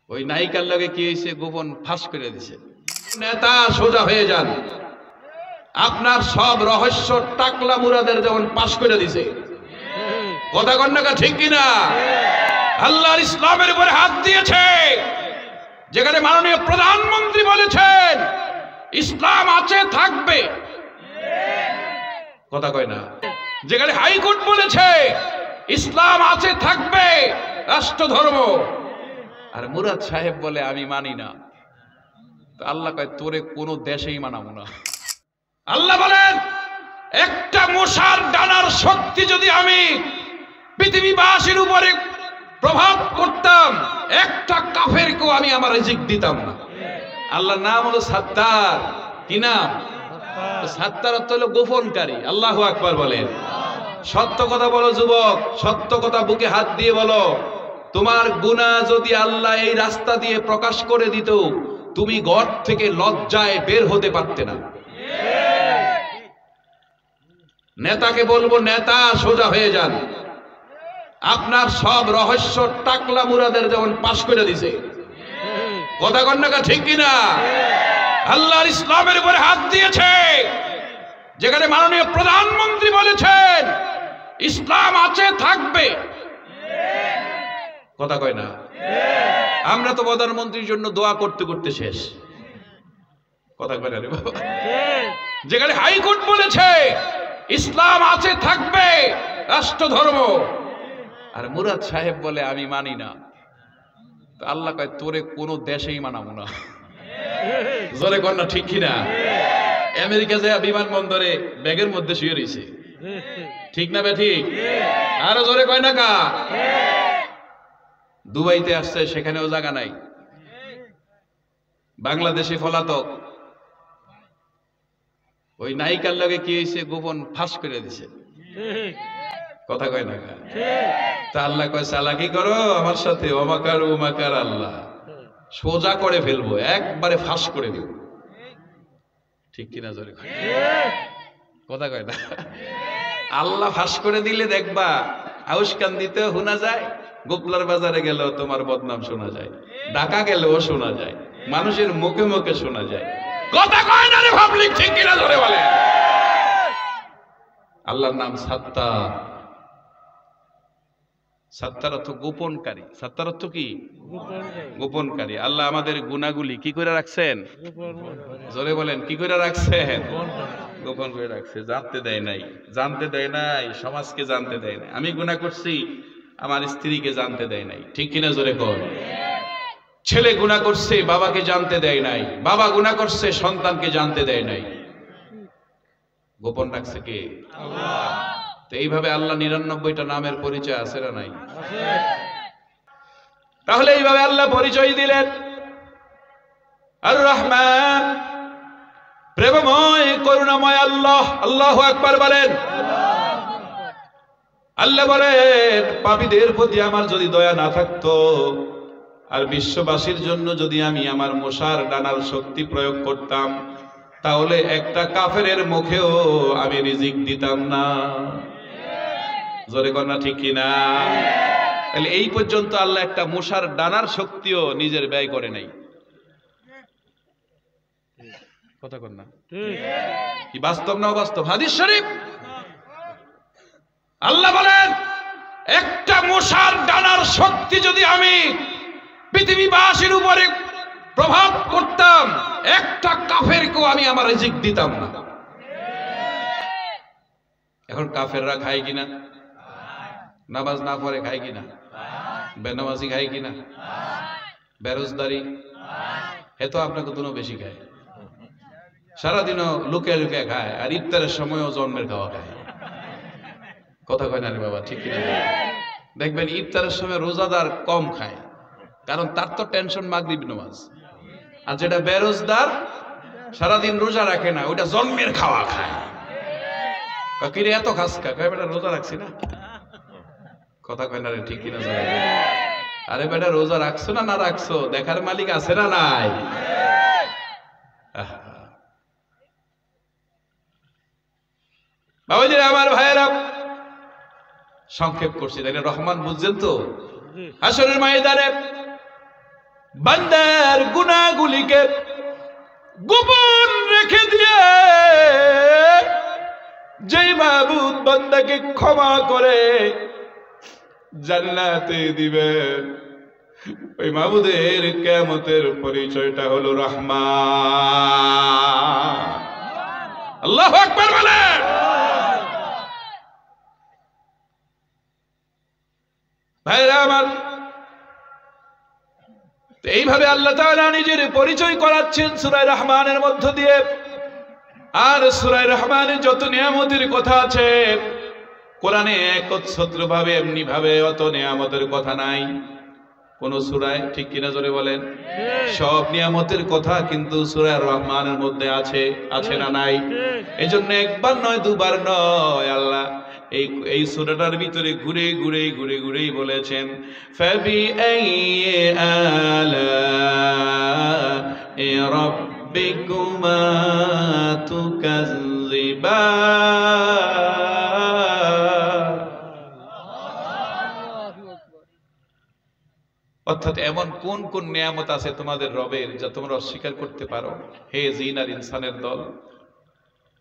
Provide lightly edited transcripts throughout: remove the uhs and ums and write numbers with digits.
ওই নায়িকার লগে কি হয়েছে গোপন ফাঁস করে দিছে। নেতা সোজা হয়ে যান, আপনার সব রহস্য টাকলা মুরাদের যেমন পাশ করে দিছে। কথা কন্যা ঠিক কিনা? আল্লাহর ইসলামের উপরে হাত দিয়েছে, যেখানে মাননীয় প্রধানমন্ত্রী বলেছেন ইসলাম আছে থাকবে। কথা কয় না। যেখানে হাইকোর্ট বলেছে ইসলাম আছে থাকবে, রাষ্ট্র ধর্ম। আর মুরাদ সাহেব বলে আমি মানি না। আল্লাহ কয় তোরে কোনো দেশেই মানাবো না। আল্লাহ বলেন একটা মশার ডানার শক্তি যদি আমি পৃথিবীবাসীর উপরে প্রভাব করতাম, একটা কাফেরকেও আমি আমার রিজিক দিতাম না। আল্লাহর নাম হলো সাত্তার। কি নাম? সাত্তার অর্থ হলো গোপনকারী। আল্লাহু আকবার বলেন। সত্য কথা বলো যুবক, সত্য কথা বুকে হাত দিয়ে বলো। তোমার গুনাহ যদি আল্লাহ এই রাস্তা দিয়ে প্রকাশ করে দিত, তুমি ঘর থেকে লজ্জায় বের হতে পারতে না। নেতাকে বলবো নেতা সোজা হয়ে যান, আপনার সব রহস্য টাকলা মুরাদের যেমন পাশ করে দিছে। কথা কন্যা ঠিক কিনা? আল্লাহর ইসলামের উপরে হাত দিয়েছে, যেখানে মাননীয় প্রধানমন্ত্রী বলেছেন ইসলাম আছে থাকবে। কথা কয় না। আমরা তো প্রধানমন্ত্রীর জন্য দোয়া করতে করতে শেষ। কথা কয় না রে বাবা। যেখানে হাইকোর্ট বলেছে ইসলাম আছে থাকবে, রাষ্ট্র ধর্ম। আর মুরাদ সাহেব বলে আমি মানি না। আল্লাহ কয় তোরে কোনো দেশেই মানাবো না। জোরে কন্যা ঠিক কিনা? আমেরিকা যায় বিমানবন্দরে ব্যাগের মধ্যে শুয়ে রয়েছে। ঠিক না বে ঠিক? আরো জোরে কয় না কা? দুবাইতে আসছে, সেখানেও জায়গা নাই। বাংলাদেশে পলাতক, ওই নায়িকার লগে কি হয়েছে গোপন ফাঁস করে দিছে। কথা কয় না কা? তা আল্লাহ কয় চালাকি করো আমার সাথে, ওমাকার ওমাকার আল্লাহ, সোজা করে ফেলবো, একবারে ফাঁস করে দিব। ঠিক কিনা? জোরে কয়। কথা কয় না। আল্লাহ ফাঁস করে দিলে দেখবা আউশকান দিতে শোনা যায়, গোপলার বাজারে গেলেও তোমার বদনাম শোনা যায়, ঢাকা গেলেও শোনা যায়, মানুষের মুখে মুখে শোনা যায়। কথা কয় না রে পাবলিক, ঠিক কিনা? জোরে বলে। আল্লাহর নাম সাত্তার। সাত্তার অর্থ গোপনকারী। সাত্তার অর্থ কি? গোপনকারী। আল্লাহ আমাদের গুনাহগুলি কি করে রাখছেন? জোরে বলেন, কি করে রাখছেন? গোপন করে রাখছে। জানতে দেয় নাই, জানতে দেয় নাই, সমাজকে জানতে দেয় নাই। আমি গুনাহ করছি, আমার স্ত্রীকে জানতে দেয় নাই। ঠিক কিনা? জোরে কর। ছেলে গুনাহ করছে, বাবাকে জানতে দেয় নাই। বাবা গুনাহ করছে, সন্তানকে জানতে দেয় নাই। গোপন রাখছে কে? আল্লাহ। তো এইভাবে আল্লাহ ৯৯টা নামের পরিচয় আছে না নাই? তাহলে এইভাবে আল্লাহ পরিচয় দিলেন আর রহমান, প্রেমময় করুণাময় আল্লাহ। আল্লাহু আকবার বলেন। আল্লাহ বলেন পাপীদের প্রতি আমার যদি দয়া না থাকতো, আর বিশ্ববাসীর জন্য যদি আমি আমার মশার ডানার শক্তি প্রয়োগ করতাম, তাহলে একটা কাফেরের মুখেও আমি রিজিক দিতাম না। জোরে কন্যা ঠিক কিনা? তাহলে এই পর্যন্ত আল্লাহ একটা মশার ডানার শক্তিও নিজের ব্যয় করে নাই। কথা কন্যা কি বাস্তব না অবাস্তব? হাদিস শরীফ। আল্লাহ বলেন একটা মশার ডানার শক্তি যদি আমি পৃথিবীবাসীর উপরে প্রভাব করতাম, একটা কাফেরকেও আমি আমার রিজিক দিতাম না। এখন কাফেররা খায় কিনা? নামাজ না পড়ে খায় কিনা? বেনামাজি খায় কিনা? বেরোজগারি এ তো আপনাকে দুনো বেশি খায়। সারাদিনও লুকে লুকে খায়, আর ইফতারের সময়ও জন্মের খাওয়া খায়। কথা কয় না রে বাবা, ঠিক কিনা? দেখবেন ইফতারের সময় রোজাদার কম খায়, কারণ তার তো টেনশন মাগরিব নামাজ। আর যেটা বেরোজগার সারাদিন রোজা রাখে না, ওইটা জন্মের খাওয়া খায়। কিরে এত খাস খা? কয় বেটা রোজা রাখছি না। কথা কয় না রে, ঠিক কিনা? আরে বেটা রোজা রাখছো না না রাখছো, দেখার মালিক আছে না নাই? বাবাজিরা আমার ভাইয়েরা, সংক্ষেপ করছি তাই রহমান বুঝছেন তো? হাসরের ময়দানে বান্দার গুনাহগুলিকে গোপন রেখে দিয়ে যেই মাবুদ বান্দাকে ক্ষমা করে জান্নাতে দিবেন, ওই মাবুদের কিয়ামতের পরিচয়টা হলো রহমান। আল্লাহু আকবার বলেন। ভাইরা আমার, এইভাবে আল্লাহ তাআলা নিজের পরিচয় করাচ্ছেন সূরা রহমানের মধ্য দিয়ে। আর সূরা রহমানে যত নিয়ামতের কথা আছে, কোরআনে একচ্ছত্র ভাবে এমনি ভাবে অত নিয়ামতের কথা নাই কোন সূরায়, ঠিক কিনা জোরে বলেন? সব নিয়ামতের কথা কিন্তু সূরা রহমানের মধ্যে আছে, আছে না নাই? এইজন্য একবার নয় দুবার নয়, আল্লাহ এই সূরাটার ভিতরে ঘুরে ঘুরে ঘুরে ঘুরেই বলেছেন ফাবি আইয়ি আলা'i রাব্বিকুমা তুকাযযিবান। অর্থাৎ এমন কোন কোন নিয়ামত আছে তোমাদের রবের যা তোমরা অস্বীকার করতে পারো, হে জিন আর ইনসানের দল?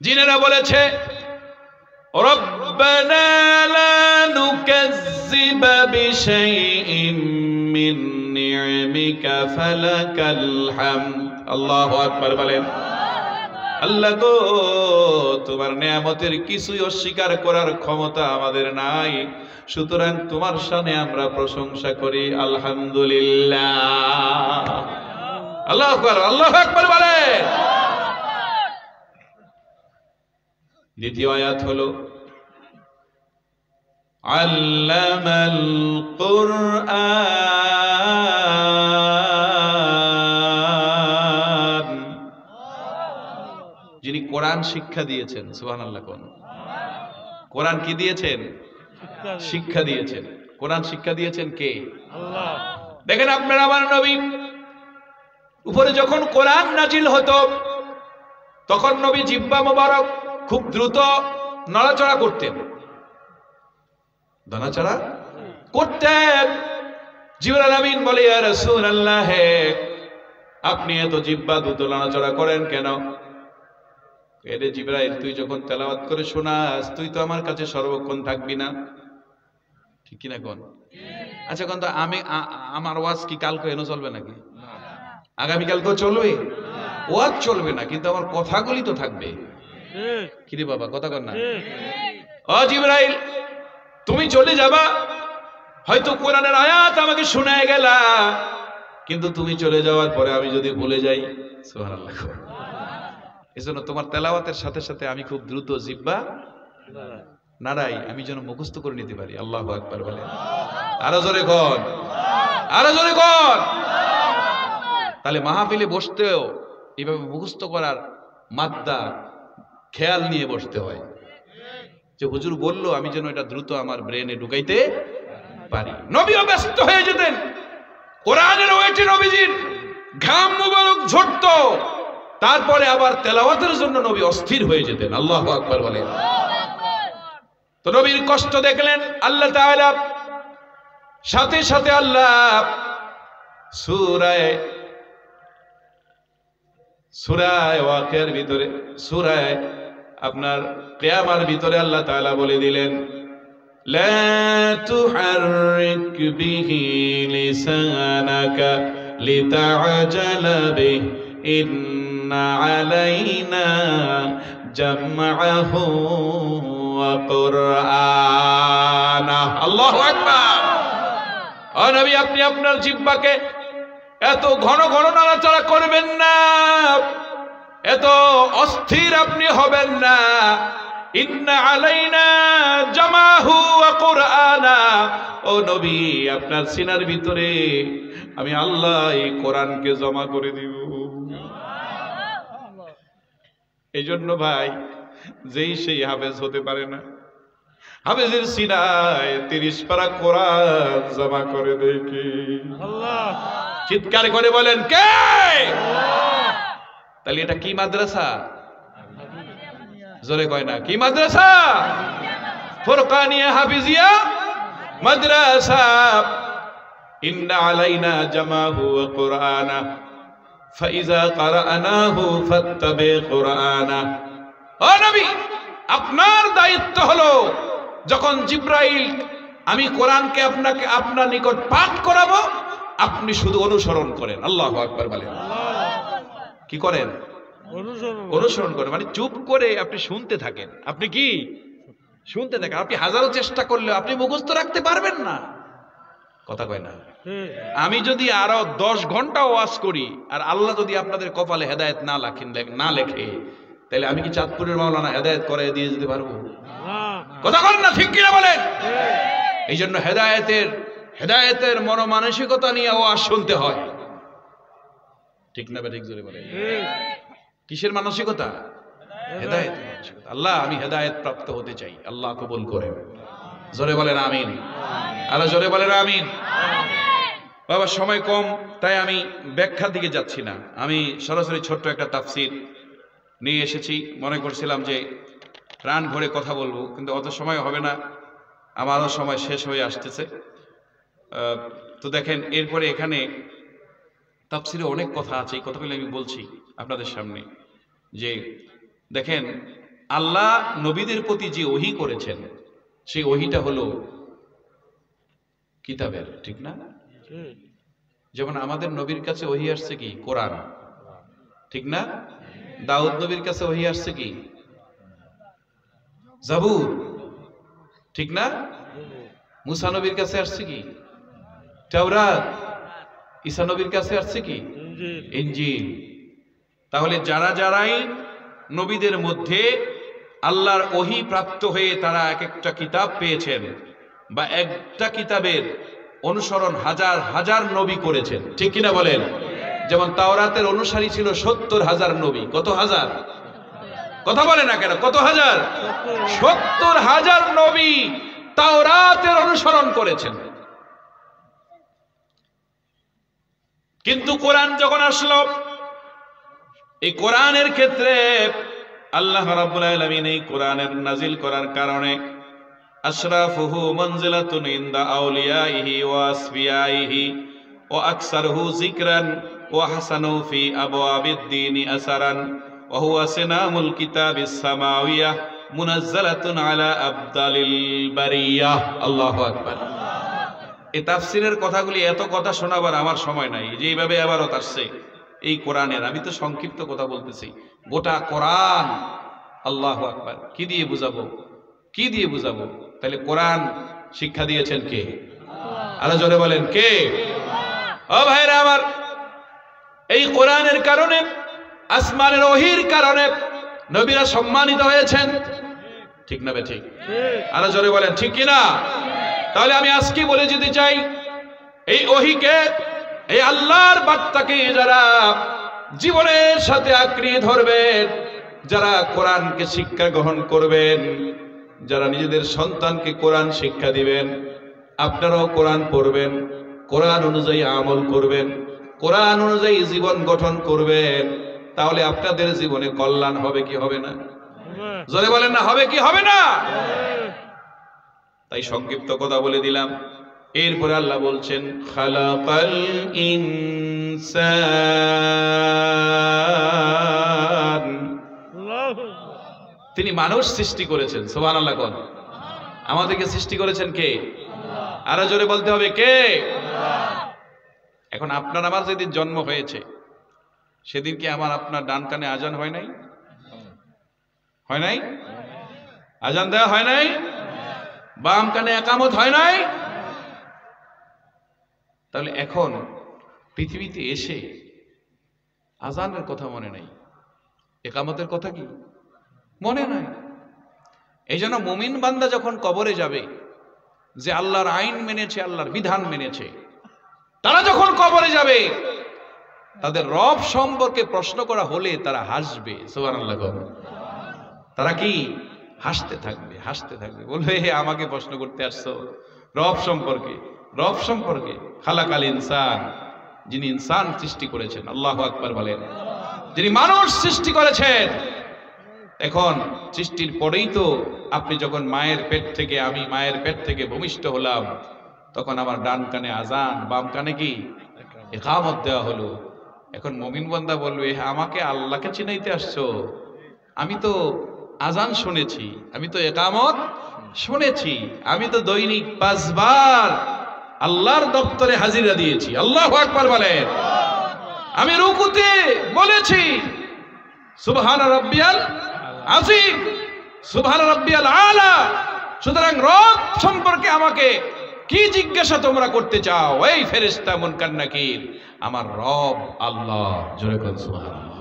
জিনেরা বলেছে রব্বানা লা নুকাযযিবা বিশাইইন মিন নি'মিকা ফালাকাল হামদ। আল্লাহু আকবার বলেন। আল্লাহ গো, তোমার নিয়ামতের কিছুই অস্বীকার করার ক্ষমতা আমাদের নাই, সুতরাং তোমার শানে আমরা প্রশংসা করি, আলহামদুলিল্লাহ। আল্লাহু আকবার, আল্লাহু আকবার বলেন। দ্বিতীয় আয়াত হলো আল্লামাল কুরআন, যিনি কোরআন শিক্ষা দিয়েছেন। সুবহানাল্লাহ। কোন কোরআন কি দিয়েছেন? শিক্ষা দিয়েছেন। কোরআন শিক্ষা দিয়েছেন কে? আল্লাহ। দেখেন আপনার আমার নবী উপরে যখন কোরআন নাজিল হতো, তখন নবী জিহ্বা মোবারক খুব দ্রুত নড়াচড়া করতেন, নড়াচড়া করতেন। জিবরাইল আমিন বলে, ইয়া রাসূলুল্লাহ, আপনি এত জিহ্বা দ্রুত নড়াচড়া করেন কেন? এরে জিবরাইল, তুই যখন তেলাওয়াত করে শোনাস, তুই তো আমার কাছে সর্বক্ষণ থাকবি না, ঠিক কিনা কোন? আচ্ছা কোন, তো আমার ওয়াজ কি কালকে এনে চলবে নাকি? আগামীকালকেও চলবে? ওয়াজ চলবে না, কিন্তু আমার কথাগুলি তো থাকবে। কিরে বাবা, কথা কর না। ও জিবরাইল, তুমি চলে যাবা, হয়তো কোরআনের আয়াত আমাকে শোনায় গেলা, কিন্তু তুমি চলে যাওয়ার পরে আমি যদি ভুলে যাই, সুবহানাল্লাহ, এজন্য তোমার তেলাওয়াতের সাথে সাথে আমি খুব দ্রুত জিহ্বা নাড়াই, আমি যেন মুখস্থ করে নিতে পারি। আল্লাহু আকবার বলে। আরো জোরে কর, আরো জোরে কর। তাহলে মাহফিলে বসতেও এইভাবে মুখস্থ করার মাদ্দা খেয়াল নিয়ে বসতে হয়, যে হুজুর বললো, আমি যেন এটা দ্রুত আমার ব্রেনে ঢুকাইতে পারি। নবীও ব্যস্ত হয়ে যেতেন, কোরআনের ওয়েটে নবীজির ঘাম মুবারক ঝরতো, তারপরে আবার তেলাওয়াতের জন্য নবী অস্থির হয়ে যেতেন। আল্লাহু আকবার বলেন। তো নবীর কষ্ট দেখলেন আল্লাহ তাআলা, সাথে সাথে আল্লাহ সূরা ওয়াকিয়ার ভিতরে, সূরা আপনার কিয়ামার ভিতরে আল্লাহ তাআলা বলে দিলেন, লা তুহাররিক বিহি লিসানাকা লিতাআজালা বিহি ইন্না আলাইনা জামআহু ওয়া কুরআনা। আল্লাহু আকবার। ও নবী, আপনি আপনার জিহ্বাকে এত ঘন ঘন নাড়াচাড়া করবেন না, এত অস্থির আপনি হবেন না। ইন্না আলাইনা জামাহু ওয়া কুরআনা, ও নবী, আপনার সিনার ভিতরে আমি আল্লাহ এই কোরআনকে জমা করে দিব। এই জন্য ভাই, যেই সেই হাফেজ হতে পারে না, হাফেজের সিনায় 30 পারা কোরআন জমা করে দেয় কে? আল্লাহ। চিৎকার করে বলেন কে? আল্লাহ। তাহলে এটা কি মাদ্রাসা? জোরে কয় না, কি মাদ্রাসা? ফুরকানিয়া হাফিজিয়া মাদ্রাসা। ইন্না আলাইনা জামাহু ওয়া কুরআনা ফাইজা ক্বারানাহু ফাত্তাবি কুরআনা। ও নবী, আপনার দায়িত্ব হলো যখন জিবরাইল আমি কোরআনকে আপনার নিকট পাঠ করাবো, আপনি শুধু অনুসরণ করেন। আল্লাহু আকবার বলেন। কি করেন? অনুসরণ করেন, মানে চুপ করে আপনি শুনতে থাকেন। আপনি কি শুনতে থাকেন? আপনি হাজারো চেষ্টা করলে আপনি মুখস্থ রাখতে পারবেন না। কথা কয় না? আমি যদি আরো 10 ঘন্টা ওয়াজ করি আর আল্লাহ যদি আপনাদের কপালে হেদায়েত না লেখে, তাহলে আমি কি চাঁদপুরের মাওলানা হেদায়েত করে দিয়ে যেতে পারবো? কথা বলেন না, ঠিক কিনা বলেন? এই জন্য হেদায়েতের মনোমানসিকতা নিয়ে ওয়াজ শুনতে হয়। ঠিক না? ঠিক জোরে বলেন। কিসের মানসিকতা? হেদায়েতের মানসিকতা। আল্লাহ, আমি হেদায়েত প্রাপ্ত হতে চাই, আল্লাহ কবুল করেন। জোরে বলেন আমিন। আল্লাহ জোরে বলেন আমিন। বাবা, সময় কম, তাই আমি ব্যাখ্যার দিকে যাচ্ছি না। আমি সরাসরি ছোট্ট একটা তাফসীর নিয়ে এসেছি। মনে করছিলাম যে প্রাণ ভরে কথা বলবো, কিন্তু অত সময় হবে না, আমারও সময় শেষ হয়ে আসতেছে। তো দেখেন, এরপরে এখানে তাফসীরে অনেক কথা আছে। এই কথাগুলো আমি বলছি আপনাদের সামনে যে দেখেন, আল্লাহ নবীদের প্রতি যে ওহী করেছেন, সেই ওহীটা হলো কিতাবের। ঠিক না? যেমন আমাদের নবীর কাছে ওহী আসছে কি? কোরআন। ঠিক না? দাউদ নবীর কাছে ওহী আসছে কি? জাবুর। ঠিক না? মুসা নবীর কাছে আসছে কি? তাওরাত। ঈসা নবীর কাছে আসছে কি? ইনজিল। তাহলে যারাই নবীদের মধ্যে আল্লাহর ওহী প্রাপ্ত হয়ে তারা এক একটা কিতাব পেয়েছেন, বা একটা কিতাবের অনুসরণ হাজার হাজার নবী করেছেন। ঠিক কিনা বলেন? যেমন তাওরাতের অনুসারী ছিল 70,000 নবী। কত হাজার? কথা বলে না কেন? কত হাজার? 70,000 নবী তাওরাতের অনুসরণ করেছেন। কিন্তু কোরআন যখন আসলো, এই কোরআনের ক্ষেত্রে আল্লাহ রাব্বুল আলামিন এই কোরআনের নাজিল করার কারণে আশরাফুহু মানজিলাতুন ইনদা আউলিয়াইহি ওয়া আসফিয়াইহি ওয়া আকসারুহু যিকরান ওয়া হাসানু ফি আবওয়াবিদ দীনি আসারান ওয়া হুয়া সিনামুল কিতাবিস সামাওয়িয়াহ মুনাজ্জালাতুন আলা আফদালিল বারিয়াহ। আল্লাহু আকবার। এই তাফসীরের কথাগুলি, এত কথা শোনাবার আমার সময় নাই। যে এইভাবে আবারত আসছে এই কোরআনের, আমি তো সংক্ষিপ্ত কথা বলতেছি। গোটা কোরআন, আল্লাহু আকবার, কি দিয়ে বুঝাবো? কি দিয়ে বুঝাবো? তাহলে কোরআন শিক্ষা দিয়েছেন কে? আল্লাহ জোরে বলেন কে? ও ভাইরা আমার, এই কোরআনের কারণে, আসমানের ওহীর কারণে নবীরা সম্মানিত হয়েছেন। ঠিক না? ঠিক। আল্লাহ জোরে বলেন ঠিক কিনা? তাহলে আমি আজকে বলে যেতে চাই, এই ওহীকে, এই আল্লাহর বার্তাকে যারা জীবনের সাথে আঁকড়ে ধরবেন, যারা কোরআনকে শিক্ষা গ্রহণ করবেন, যারা নিজেদের সন্তানকে কোরআন শিক্ষা দিবেন, আপনারাও কোরআন পড়বেন, কোরআন অনুযায়ী আমল করবেন, কোরআন অনুযায়ী জীবন গঠন করবেন, তাহলে আপনাদের জীবনে কল্যাণ হবে কি হবে না? জোরে বলেন না, হবে কি হবে না? তাই সংক্ষিপ্ত কথা বলে দিলাম। এরপরে আল্লাহ বলছেন, খালাকাল ইনসান, তিনি মানুষ সৃষ্টি করেছেন। সুবহানাল্লাহ। কোন? আমাদেরকে সৃষ্টি করেছেন কে? আরো জোরে বলতে হবে কে? এখন আপনার আমার যেদিন জন্ম হয়েছে, সেদিন কি আমার আপনার ডান কানে আজান হয় নাই? হয় নাই? আজান দেওয়া হয় নাই? বাম কানে একামত হয় নাই? তাহলে এখন পৃথিবীতে এসে আজানের কথা মনে নাই, একামতের কথা কি মনে নাই? এই জন্য মুমিন বান্দা যখন কবরে যাবে, যে আল্লাহর আইন মেনেছে, আল্লাহর বিধান মেনেছে, তারা যখন কবরে যাবে, তাদের রব সম্পর্কে প্রশ্ন করা হলে তারা হাসবে। সুবহানাল্লাহ। তারা কি হাসতে থাকবে, হাসতে থাকবে, বলবে হে আমাকে প্রশ্ন করতে আসছো রব সম্পর্কে? রব সম্পর্কে? খালাকাল ইনসান, যিনি ইনসান সৃষ্টি করেছেন। আল্লাহু আকবার বলেন। যিনি মানুষ সৃষ্টি করেছেন। এখন সৃষ্টির পরেই তো আপনি যখন মায়ের পেট থেকে, আমি মায়ের পেট থেকে ভূমিষ্ঠ হলাম, তখন আমার ডান কানে আজান, বাম কানে কি ইকামত দেওয়া হলো। এখন মুমিন বান্দা বলবে, আমাকে আল্লাহকে চিনাইতে আসছো? আমি তো আজান শুনেছি, আমি তো ইকামত শুনেছি, আমি তো দৈনিক 5 বার আল্লাহর দপ্তরে হাজিরা দিয়েছি। আল্লাহু আকবার বলেন। আমি রুকুতে বলেছি সুবহান রাব্বিয়াল আযীম, সুবহান রাব্বিয়াল আলা। সুতরাং রব সম্পর্কে আমাকে কি জিজ্ঞাসা তোমরা করতে চাও? এই ফেরেশতা মুনকার নাকির, আমার রব আল্লাহ। জোরে বল সুবহানাল্লাহ।